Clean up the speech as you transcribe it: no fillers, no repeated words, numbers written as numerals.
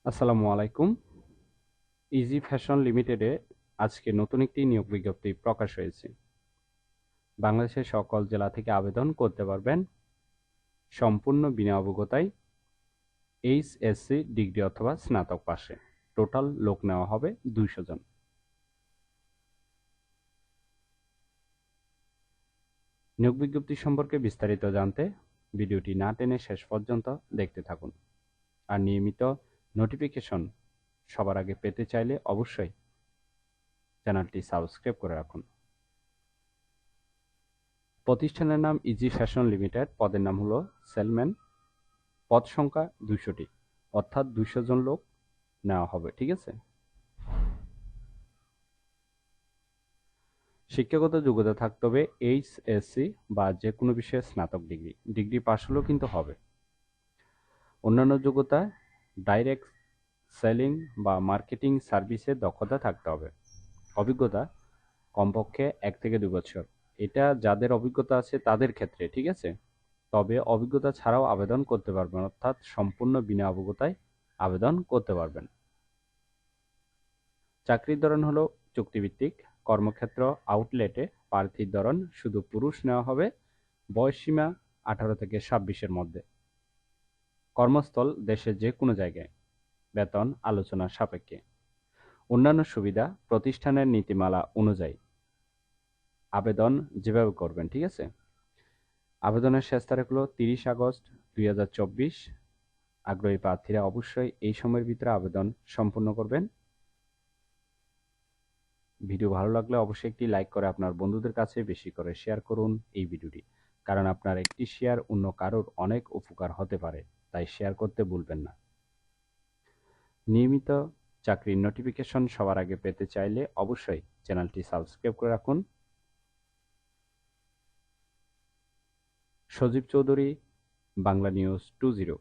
আসসালামু আলাইকুম। Easy fashion লিমিটেডে আজকে নতুন একটি নিয়োগ বিজ্ঞপ্তি প্রকাশ হয়েছে। বাংলাদেশের সকল জেলা থেকে আবেদন করতে পারবেন। সম্পূর্ণ বিনা অবগতায় এইচএসসি ডিগ্রি অথবা স্নাতক পাশে। টোটাল লোক নেওয়া হবে 200 জন। নিয়োগ বিজ্ঞপ্তি সম্পর্কে বিস্তারিত জানতে ভিডিওটি না টেনে শেষ পর্যন্ত দেখতে থাকুন। আর নিয়মিত নোটিফিকেশন সবার আগে পেতে চাইলে অবশ্যই চ্যানেলটি সাবস্ক্রাইব করে রাখুন। প্রতিষ্ঠানের নাম ইজি ফ্যাশন লিমিটেড, পদের নাম হলো সেলম্যান, পদ সংখ্যা 200টি, অর্থাৎ 200 জন লোক নেওয়া হবে। ঠিক আছে। শিক্ষাগত যোগ্যতা থাকতে হবে এইচএসসি বা যে কোনো বিষয়ে স্নাতক ডিগ্রি পাশ হলেও কিন্তু হবে। অন্যান্য যোগ্যতা ডাইরেক্ট সেলিং বা মার্কেটিং সার্ভিসে দক্ষতা থাকতে হবে। অভিজ্ঞতা কমপক্ষে 1 থেকে 2 বছর। এটা যাদের অভিজ্ঞতা আছে তাদের ক্ষেত্রে, ঠিক আছে। তবে অভিজ্ঞতা ছাড়াও আবেদন করতে পারবেন, অর্থাৎ সম্পূর্ণ বিনা অভিজ্ঞতায় আবেদন করতে পারবেন। চাকরির ধরন হলো চুক্তিভিত্তিক। কর্মক্ষেত্র আউটলেটে প্রার্থীর ধরন শুধু পুরুষ নেওয়া হবে। বয়সসীমা 18 থেকে 26-এর মধ্যে। কর্মস্থল দেশের যে কোনো জায়গায়। বেতন আলোচনা সাপেক্ষে। অন্যান্য সুবিধা প্রতিষ্ঠানের নীতিমালা অনুযায়ী। আবেদন যেভাবে করবেন, ঠিক আছে। আবেদনের শেষ তারিখ হলো 30 আগস্ট 2024। আগ্রহী প্রার্থীরা অবশ্যই এই সময়ের ভিতরে আবেদন সম্পূর্ণ করবেন। ভিডিও ভালো লাগলে অবশ্যই একটি লাইক করে আপনার বন্ধুদের কাছে বেশি করে শেয়ার করুন এই ভিডিওটি, কারণ আপনার একটি শেয়ার অন্য কারোর অনেক উপকার হতে পারে, তাই শেয়ার করতে ভুলবেন না। নিয়মিত চাকরির নোটিফিকেশন সবার আগে পেতে চাইলে অবশ্যই চ্যানেলটি সাবস্ক্রাইব করে রাখুন। সজীব চৌধুরী, বাংলা নিউজ 20।